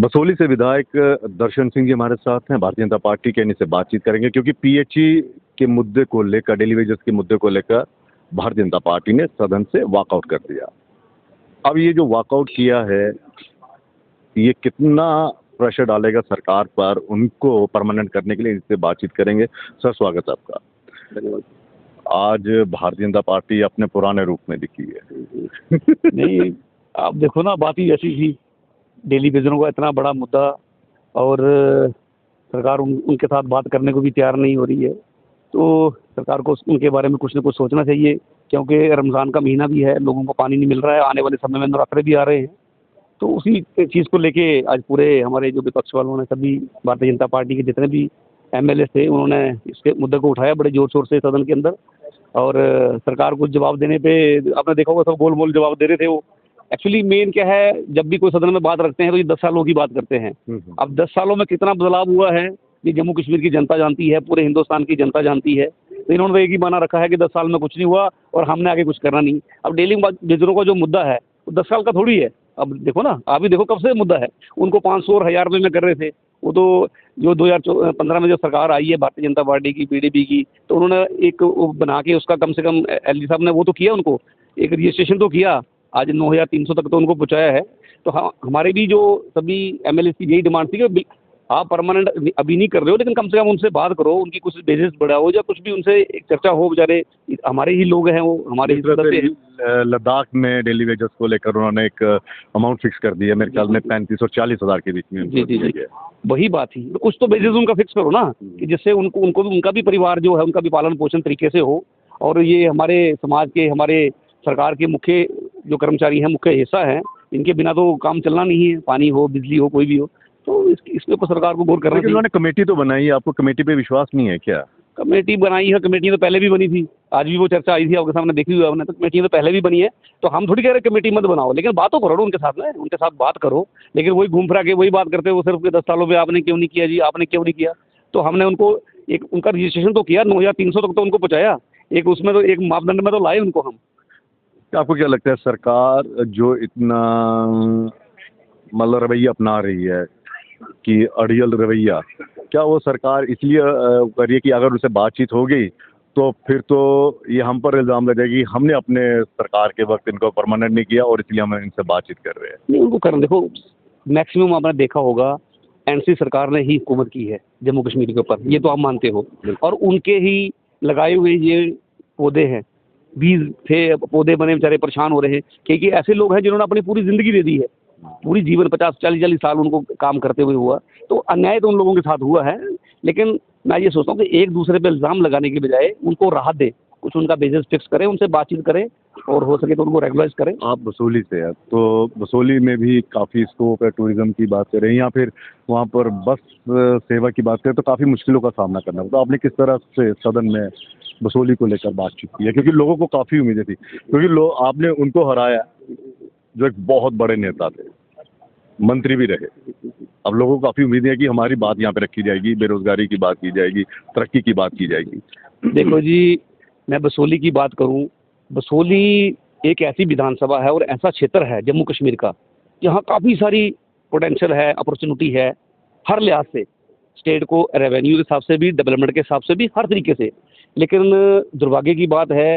बसोली से विधायक दर्शन सिंह जी हमारे साथ हैं, भारतीय जनता पार्टी के, इनसे बातचीत करेंगे क्योंकि पीएचई के मुद्दे को लेकर, डेली वेजेस के मुद्दे को लेकर भारतीय जनता पार्टी ने सदन से वॉकआउट कर दिया। अब ये जो वॉकआउट किया है, ये कितना प्रेशर डालेगा सरकार पर उनको परमानेंट करने के लिए, इससे बातचीत करेंगे। सर, स्वागत है आपका। धन्यवाद। आज भारतीय जनता पार्टी अपने पुराने रूप में दिखी है। नहीं, आप देखो ना, बात ही ऐसी थी, डेली वेजरों का इतना बड़ा मुद्दा और सरकार उनके साथ बात करने को भी तैयार नहीं हो रही है। तो सरकार को उनके बारे में कुछ ना कुछ सोचना चाहिए, क्योंकि रमज़ान का महीना भी है, लोगों को पानी नहीं मिल रहा है, आने वाले समय में नवरात्रे भी आ रहे हैं। तो उसी चीज़ को लेके आज पूरे हमारे जो विपक्ष वालों ने, सभी भारतीय जनता पार्टी के जितने भी एमएलए थे, उन्होंने इसके मुद्दे को उठाया बड़े ज़ोर शोर से सदन के अंदर। और सरकार को जवाब देने पे आपने देखा होगा, सब गोल मोल जवाब दे रहे थे वो। एक्चुअली मेन क्या है, जब भी कोई सदन में बात रखते हैं तो ये 10 सालों की बात करते हैं। अब 10 सालों में कितना बदलाव हुआ है ये जम्मू कश्मीर की जनता जानती है, पूरे हिंदुस्तान की जनता जानती है। तो इन्होंने तो एक ही बना रखा है कि 10 साल में कुछ नहीं हुआ और हमने आगे कुछ करना नहीं। अब डेली वेजरों का जो मुद्दा है वो 10 साल का थोड़ी है। अब देखो ना, आप भी देखो कब से मुद्दा है। उनको 500 और 1000 रुपये में कर रहे थे वो, तो जो 2015 में जो सरकार आई है भारतीय जनता पार्टी की, पीडीपी की, तो उन्होंने एक वो बना के उसका कम से कम एलजी साहब ने वो तो किया, उनको एक रजिस्ट्रेशन तो किया। आज 9300 तक तो उनको पहुँचाया है। तो हाँ, हमारे भी जो सभी एमएलए की यही डिमांड थी कि आप परमानेंट अभी नहीं कर रहे हो, लेकिन कम से कम उनसे बात करो, उनकी कुछ बेसिस बढ़ाओ या कुछ भी उनसे एक चर्चा हो। बेचारे हमारे ही लोग हैं, वो हमारे ही सदस्य हैं। लद्दाख में डेली वेजेस को लेकर उन्होंने एक अमाउंट फिक्स कर दिया, मेरे ख्याल में 35 और 40 हज़ार के बीच में। जी, वही बात थी। तो कुछ तो बेसिस उनका फिक्स करो ना, कि जिससे उनको उनका भी परिवार जो है, उनका भी पालन पोषण तरीके से हो। और ये हमारे समाज के, हमारे सरकार के मुख्य जो कर्मचारी हैं, मुख्य हिस्सा है, इनके बिना तो काम चलना नहीं है, पानी हो, बिजली हो, कोई भी हो। तो इसके ऊपर सरकार को गौर करना चाहिए। उन्होंने कमेटी तो बनाई है, आपको कमेटी पे विश्वास नहीं है क्या? कमेटी बनाई है, कमेटी तो पहले भी बनी थी, आज भी वो चर्चा आई थी, आपके सामने देखी हुई आपने। तो कमेटी तो पहले भी बनी है, तो हम थोड़ी कह रहे कमेटी मत बनाओ, लेकिन बातों करो उनके साथ में, उनके साथ बात करो। लेकिन वही घूम फिरा के वही बात करते हो, सिर्फ 10 सालों में आपने क्यों नहीं किया जी, आपने क्यों नहीं किया। तो हमने उनको एक उनका रजिस्ट्रेशन तो किया, 9300 तक तो उनको पहुँचाया, एक उसमें तो एक मापदंड में तो लाए उनको हम। आपको क्या लगता है, सरकार जो इतना मतलब रवैया अपना रही है कि अड़ियल रवैया, क्या वो सरकार इसलिए कर रही है कि अगर उनसे बातचीत हो गई तो फिर तो ये हम पर इल्ज़ाम लग जाएगी हमने अपने सरकार के वक्त इनको परमानेंट नहीं किया और इसलिए हम इनसे बातचीत कर रहे हैं? नहीं, उनको करना, देखो मैक्सिमम आपने देखा होगा एनसी सरकार ने ही हुकूमत की है जम्मू कश्मीर के ऊपर, ये तो आप मानते हो। और उनके ही लगाए हुए ये पौधे हैं, बीज थे, पौधे बने, बेचारे परेशान हो रहे हैं, क्योंकि ऐसे लोग हैं जिन्होंने अपनी पूरी ज़िंदगी दे दी है, पूरी जीवन 50-40 साल उनको काम करते हुए हुआ। तो अन्याय तो उन लोगों के साथ हुआ है, लेकिन मैं ये सोचता हूँ कि एक दूसरे पे इल्ज़ाम लगाने के बजाय उनको राहत दे, कुछ उनका बेसिस फिक्स करें, उनसे बातचीत करें और हो सके तो उनको रेगुलराइज करें। आप बसोली से हैं, तो बसोली में भी काफ़ी स्कोप है, टूरिज्म की बात करें या फिर वहाँ पर बस सेवा की बात करें तो काफ़ी मुश्किलों का सामना करना होता है। आपने किस तरह से सदन में बसोली को लेकर बातचीत की है, क्योंकि लोगों को काफ़ी उम्मीदें थी, क्योंकि आपने उनको हराया जो एक बहुत बड़े नेता थे, मंत्री भी रहे। अब लोगों को काफ़ी उम्मीद है कि हमारी बात यहाँ पे रखी जाएगी, बेरोजगारी की बात की जाएगी, तरक्की की बात की जाएगी। देखो जी, मैं बसोली की बात करूँ, बसोली एक ऐसी विधानसभा है और ऐसा क्षेत्र है जम्मू कश्मीर का, जहाँ काफ़ी सारी पोटेंशियल है, अपॉर्चुनिटी है, हर लिहाज से, स्टेट को रेवेन्यू के हिसाब से भी, डेवलपमेंट के हिसाब से भी, हर तरीके से। लेकिन दुर्भाग्य की बात है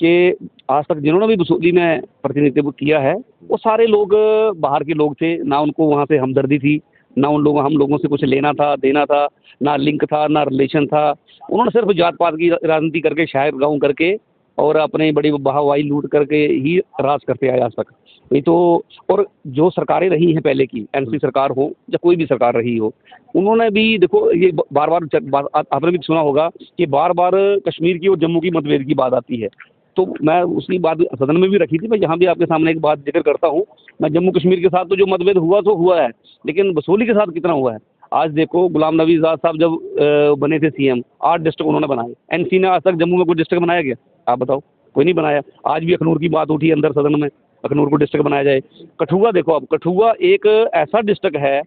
कि आज तक जिन्होंने भी बसोली में प्रतिनिधित्व किया है, वो सारे लोग बाहर के लोग थे, ना उनको वहाँ से हमदर्दी थी, ना हम लोगों से कुछ लेना था, देना था, ना लिंक था, ना रिलेशन था। उन्होंने सिर्फ जात पात की राजनीति करके, शायर गाँव करके और अपने बड़ी वाहवाही लूट करके ही राज करते आए आज तक। नहीं तो, और जो सरकारें रही हैं पहले की, एनसी सरकार हो या कोई भी सरकार रही हो, उन्होंने भी देखो ये बार बार आपने भी सुना होगा कि बार बार कश्मीर की और जम्मू की मतभेद की बात आती है। तो मैं उसी बात सदन में भी रखी थी, मैं यहाँ भी आपके सामने एक बात जिक्र करता हूँ। मैं जम्मू कश्मीर के साथ तो जो मतभेद हुआ तो हुआ है, लेकिन बसोली के साथ कितना हुआ है। आज देखो, गुलाम नबी आज़ाद साहब जब बने थे सीएम, 8 डिस्ट्रिक्ट उन्होंने बनाए। एनसी ने आज तक जम्मू में कोई डिस्ट्रिक्ट बनाया गया? आप बताओ, कोई नहीं बनाया। आज भी अखनूर की बात उठी अंदर सदन में, अखनूर को डिस्ट्रिक्ट बनाया जाए। कठुआ देखो, अब कठुआ एक ऐसा डिस्ट्रिक्ट है,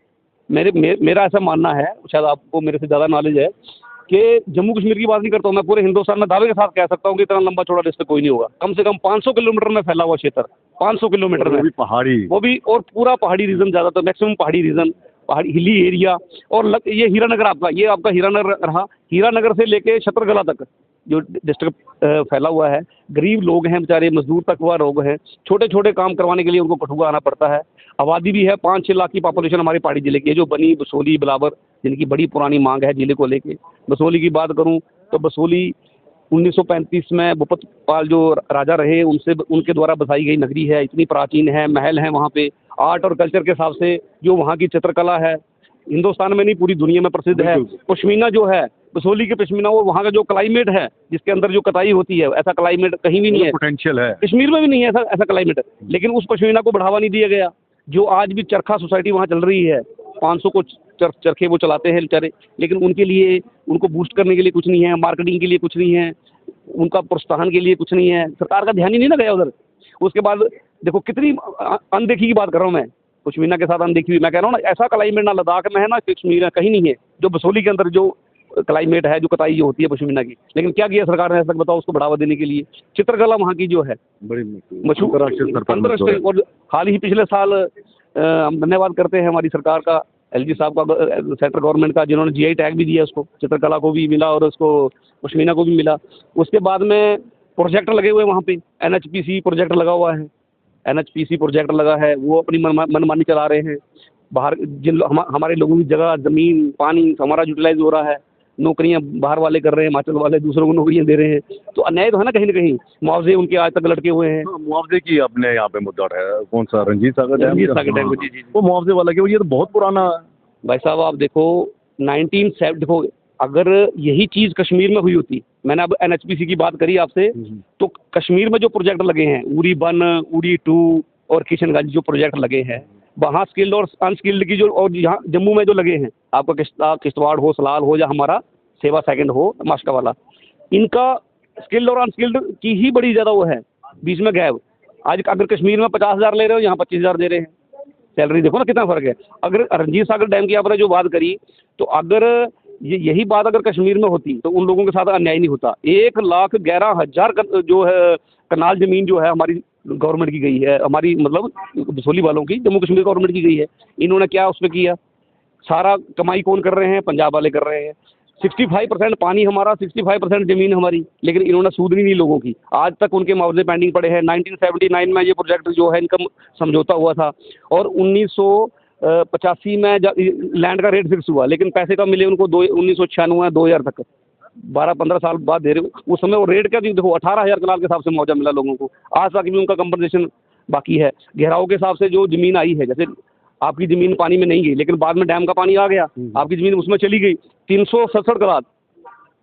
मेरा ऐसा मानना है, शायद आपको मेरे से ज़्यादा नॉलेज है, कि जम्मू कश्मीर की बात नहीं करता हूँ मैं, पूरे हिंदुस्तान में दावे के साथ कह सकता हूँ कि इतना लंबा चौड़ा डिस्ट्रिक्ट कोई नहीं होगा। कम से कम 500 किलोमीटर में फैला हुआ क्षेत्र, 500 किलोमीटर में, पहाड़ी, वो भी, और पूरा पहाड़ी रीजन, ज़्यादातर मैक्सिमम पहाड़ी रीजन। पहाड़ी हिली एरिया। और ये हीरानगर आपका, ये आपका हीरानगर रहा, हीरानगर से लेके छतरगला तक जो डिस्ट्रिक्ट फैला हुआ है। गरीब लोग हैं बेचारे, मजदूर तक हुआ लोग हैं, छोटे छोटे काम करवाने के लिए उनको कठुआ आना पड़ता है। आबादी भी है, 5-6 लाख की पॉपुलेशन हमारे पहाड़ी जिले की है, जो बनी, बसोली, बिलावर, जिनकी बड़ी पुरानी मांग है जिले को लेके। बसोली की बात करूं तो बसोली 1935 में भूपत पाल जो राजा रहे उनसे, उनके द्वारा बसाई गई नगरी है, इतनी प्राचीन है, महल हैं वहाँ पे। आर्ट और कल्चर के हिसाब से जो वहाँ की चित्रकला है हिंदुस्तान में नहीं पूरी दुनिया में प्रसिद्ध है। पश्मीना जो है बसोली के पश्मीना, वो वहाँ का जो क्लाइमेट है जिसके अंदर जो कताई होती है, ऐसा क्लाइमेट कहीं भी नहीं है, पोटेंशियल है, कश्मीर में भी नहीं है ऐसा ऐसा क्लाइमेट। लेकिन उस पश्मीना को बढ़ावा नहीं दिया गया। जो आज भी चरखा सोसाइटी वहाँ चल रही है, 500 को चरखे वो चलाते हैं बेचारे, लेकिन उनके लिए, उनको बूस्ट करने के लिए कुछ नहीं है, मार्केटिंग के लिए कुछ नहीं है, उनका प्रोत्साहन के लिए कुछ नहीं है, सरकार का ध्यान ही नहीं ना गया उधर। उसके बाद देखो कितनी अनदेखी की बात कर रहा हूँ मैं, पश्मीना के साथ अनदेखी हुई। मैं कह रहा हूँ ना, ऐसा क्लाइमेट ना लद्दाख में है ना कश्मीर में कहीं नहीं है जो बसोली के अंदर जो क्लाइमेट है, जो कताई जो होती है पश्मीना की। लेकिन क्या किया सरकार ने, ऐसा बताओ, उसको बढ़ावा देने के लिए। चित्रकला वहाँ की जो है बड़ी मशहूर, अंतर्राष्ट्रीय। और हाल ही पिछले साल हम धन्यवाद करते हैं हमारी सरकार का, एलजी साहब का, सेंट्रल गवर्नमेंट का, जिन्होंने जीआई टैग भी दिया उसको, चित्रकला को भी मिला और उसको पश्मीना को भी मिला। उसके बाद में प्रोजेक्ट लगे हुए वहाँ पे, एनएचपीसी प्रोजेक्ट लगा हुआ है, एनएचपीसी प्रोजेक्ट लगा है, वो अपनी मनमानी चला रहे हैं। बाहर जिन हमारे लोगों की जगह, ज़मीन, पानी हमारा यूटिलाइज हो रहा है, नौकरियां बाहर वाले कर रहे हैं, हिमाचल वाले दूसरों को नौकरियां दे रहे हैं। तो अन्याय तो है ना कहीं ना कहीं। मुआवजे उनके आज तक लटके हुए हैं। मुआवजे की अपने यहाँ पे मुद्दा है, कौन सा रंजीत सागर डैम? रंजीत सागर डैम, जी जी। वो मुआवजे वाला क्यों, ये तो बहुत पुराना भाई साहब आप देखो 1970, देखो अगर यही चीज़ कश्मीर में हुई होती, मैंने अब एनएचपीसी की बात करी आपसे, तो कश्मीर में जो प्रोजेक्ट लगे हैं, उरी 1, उरी 2 और किशनगंज जो प्रोजेक्ट लगे हैं, वहाँ स्किल्ड और अनस्किल्ड की जो, और यहाँ जम्मू में जो लगे हैं, आपका किश्तवाड़ हो, सलाल हो, या हमारा सेवा सेकंड हो मास्का वाला, इनका स्किल्ड और अनस्किल्ड की ही बड़ी ज़्यादा वो है, बीच में गैप। आज अगर कश्मीर में 50,000 ले रहे हो, यहाँ 25,000 दे रहे हैं। सैलरी देखो ना कितना फ़र्क है। अगर रंजीत सागर डैम की आपने जो बात करी, तो अगर यही बात अगर कश्मीर में होती तो उन लोगों के साथ अन्याय नहीं होता। 1,11,000 जो है कनाल ज़मीन जो है हमारी गवर्नमेंट की गई है, हमारी मतलब बसोली वालों की, जम्मू कश्मीर गवर्नमेंट की गई है। इन्होंने क्या उस पर किया? सारा कमाई कौन कर रहे हैं? पंजाब वाले कर रहे हैं। 65% पानी हमारा, 65% ज़मीन हमारी, लेकिन इन्होंने सूद नहीं ली लोगों की। आज तक उनके मुआवजे पेंडिंग पड़े हैं। 1979 में ये प्रोजेक्ट जो है इनका समझौता हुआ था, और 1985 में लैंड का रेट फिक्स हुआ, लेकिन पैसे कब मिले उनको? 1996 2000 तक, 12-15 साल बाद दे रहे हो। उस समय वो रेट क्या थी देखो, 18,000 कनाल के हिसाब से मुआवजा मिला लोगों को। आज तक भी उनका कंपनसेशन बाकी है। घेराव के हिसाब से जो ज़मीन आई है, जैसे आपकी ज़मीन पानी में नहीं गई, लेकिन बाद में डैम का पानी आ गया, आपकी ज़मीन उसमें चली गई। 367 कनाल,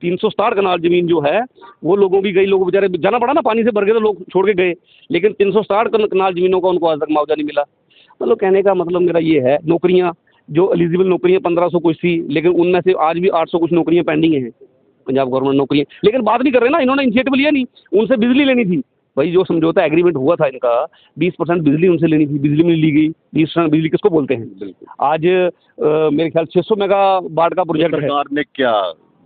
367 कनाल ज़मीन जो है वो लोगों की गई। लोग बेचारे जाना पड़ा ना, पानी से भर गए तो लोग छोड़ के गए, लेकिन 367 कनाल ज़मीनों का उनको आज तक मुआवजा नहीं मिला। मतलब कहने का मतलब मेरा ये है, नौकरियाँ जो एलिजिबल नौकरियाँ 1500 कुछ थी, लेकिन उनमें से आज भी 800 कुछ नौकरियाँ पेंडिंग हैं, पंजाब गवर्नमेंट नौकरियाँ। लेकिन बात नहीं कर रहे ना, इन्होंने इनिशिएटिव लिया नहीं। उनसे बिजली लेनी थी भाई, जो समझौता एग्रीमेंट हुआ था इनका, 20% बिजली उनसे लेनी थी, बिजली में ली गई। 20% बिजली किसको बोलते हैं? आज मेरे ख्याल 600 मेगावाट का प्रोजेक्ट है। सरकार ने क्या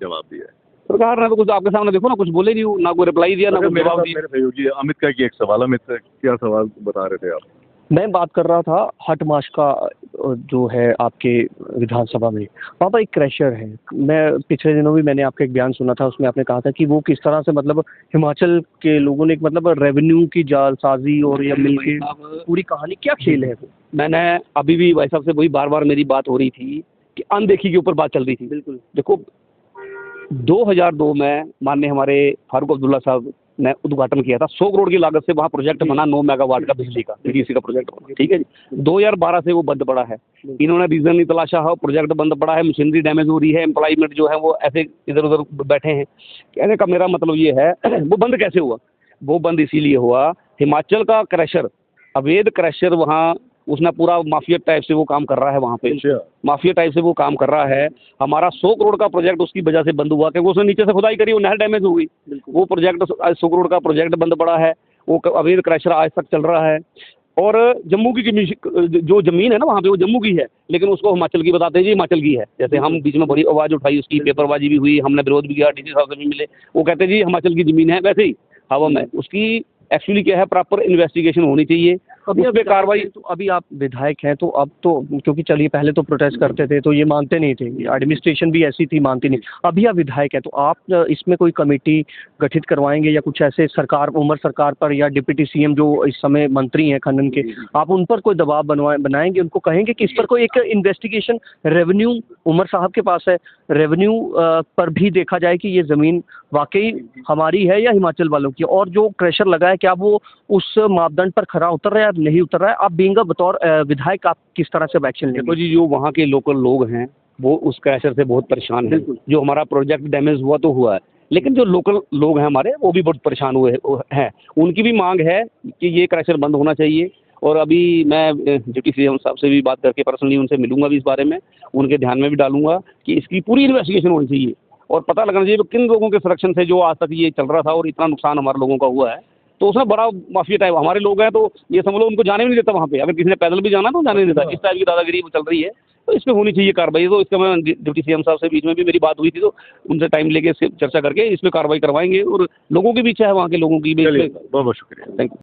जवाब दिया? सरकार ने तो कुछ आपके सामने देखो ना, कुछ बोले नहीं, ना कोई रिप्लाई दिया, ना कोई जवाब दिया। मेरे सहयोगी अमित का एक सवाल, अमित क्या सवाल बता रहे थे आप? मैं बात कर रहा था हट माश का, जो है आपके विधानसभा में, वहाँ पर एक क्रैशर है। मैं पिछले दिनों भी मैंने आपका एक बयान सुना था, उसमें आपने कहा था कि वो किस तरह से मतलब हिमाचल के लोगों ने एक मतलब रेवेन्यू की जालसाजी और या मिलके पूरी कहानी, क्या खेल है वो? मैंने अभी भी भाई साहब से वही बार बार मेरी बात हो रही थी कि अनदेखी के ऊपर बात चल रही थी। बिल्कुल देखो 2002 में माननीय हमारे फारूक अब्दुल्ला साहब ने उद्घाटन किया था। 100 करोड़ की लागत से वहाँ प्रोजेक्ट बना, 9 मेगावाट का बिजली का बीडीसी का प्रोजेक्ट बना, ठीक है जी। 2012 से वो बंद पड़ा है। इन्होंने रीजन नहीं तलाशा है, प्रोजेक्ट बंद पड़ा है, मशीनरी डैमेज हो रही है, एम्प्लॉयमेंट जो है वो ऐसे इधर उधर बैठे हैं। कहने का मेरा मतलब ये है वो बंद कैसे हुआ? वो बंद इसीलिए हुआ, हिमाचल का क्रैशर, अवैध क्रैशर वहाँ, उसने पूरा माफिया टाइप से वो काम कर रहा है वहाँ पे, माफिया टाइप से वो काम कर रहा है। हमारा 100 करोड़ का प्रोजेक्ट उसकी वजह से बंद हुआ, क्योंकि उसने नीचे से खुदाई करी, वो नहर डैमेज हो गई। वो प्रोजेक्ट 100 करोड़ का प्रोजेक्ट बंद पड़ा है, वो अवैध क्रैशर आज तक चल रहा है। और जम्मू की जो ज़मीन है ना वहाँ पे, वो जम्मू की है, लेकिन उसको हिमाचल की बताते हैं जी, हिमाचल की है। जैसे हम बीच में बड़ी आवाज़ उठाई, उसकी पेपरबाजी भी हुई, हमने विरोध भी किया, डीसी साहब से भी मिले, वो कहते हैं जी हिमाचल की ज़मीन है। वैसे ही हवा में उसकी एक्चुअली क्या है, प्रॉपर इन्वेस्टिगेशन होनी चाहिए। अभी उस आप पे कार्रवाई। तो अभी आप विधायक हैं तो अब तो, क्योंकि चलिए पहले तो प्रोटेस्ट करते थे तो ये मानते नहीं थे, एडमिनिस्ट्रेशन भी ऐसी थी, मानती नहीं। अभी आप विधायक हैं तो आप इसमें कोई कमेटी गठित करवाएंगे या कुछ ऐसे सरकार, उमर सरकार पर या डिप्टी सीएम जो इस समय मंत्री हैं खनन के, आप उन पर कोई दबाव बनाएंगे, उनको कहेंगे कि इस पर कोई एक इन्वेस्टिगेशन, रेवेन्यू उमर साहब के पास है, रेवेन्यू पर भी देखा जाए कि ये ज़मीन वाकई हमारी है या हिमाचल वालों की, और जो क्रशर लगा है क्या वो उस मापदंड पर खरा उतर रहा है या नहीं उतर रहा है? आप बीइंग बतौर विधायक आप किस तरह से एक्शन लेंगे? देखो जी, जो वहाँ के लोकल लोग हैं वो उस क्रैशर से बहुत परेशान हैं। जो हमारा प्रोजेक्ट डैमेज हुआ तो हुआ है, लेकिन जो लोकल लोग हैं हमारे, वो भी बहुत परेशान हुए हैं। उनकी भी मांग है कि ये क्रैशर बंद होना चाहिए। और अभी मैं डिप्टी सीएम साहब से भी बात करके पर्सनली उनसे मिलूंगा भी इस बारे में, उनके ध्यान में भी डालूंगा कि इसकी पूरी इन्वेस्टिगेशन होनी चाहिए और पता लगना चाहिए कि किन लोगों के संरक्षण से जो आज तक ये चल रहा था और इतना नुकसान हमारे लोगों का हुआ है। तो उसमें बड़ा माफिया टाइप हमारे लोग हैं, तो ये समझ लो उनको जाने भी नहीं देता वहाँ पे। अगर किसी ने पैदल भी जाना तो जाने नहीं देता। इस टाइप की दादागिरी चल रही है, तो इस पे होनी चाहिए कार्रवाई। तो इसका मैं डिप्टी सीएम साहब से बीच में भी मेरी बात हुई थी, तो उनसे टाइम लेके चर्चा करके इस पे कार्रवाई करवाएंगे और लोगों की भी इच्छा है, वहाँ के लोगों की भी। बहुत बहुत शुक्रिया। Thank you.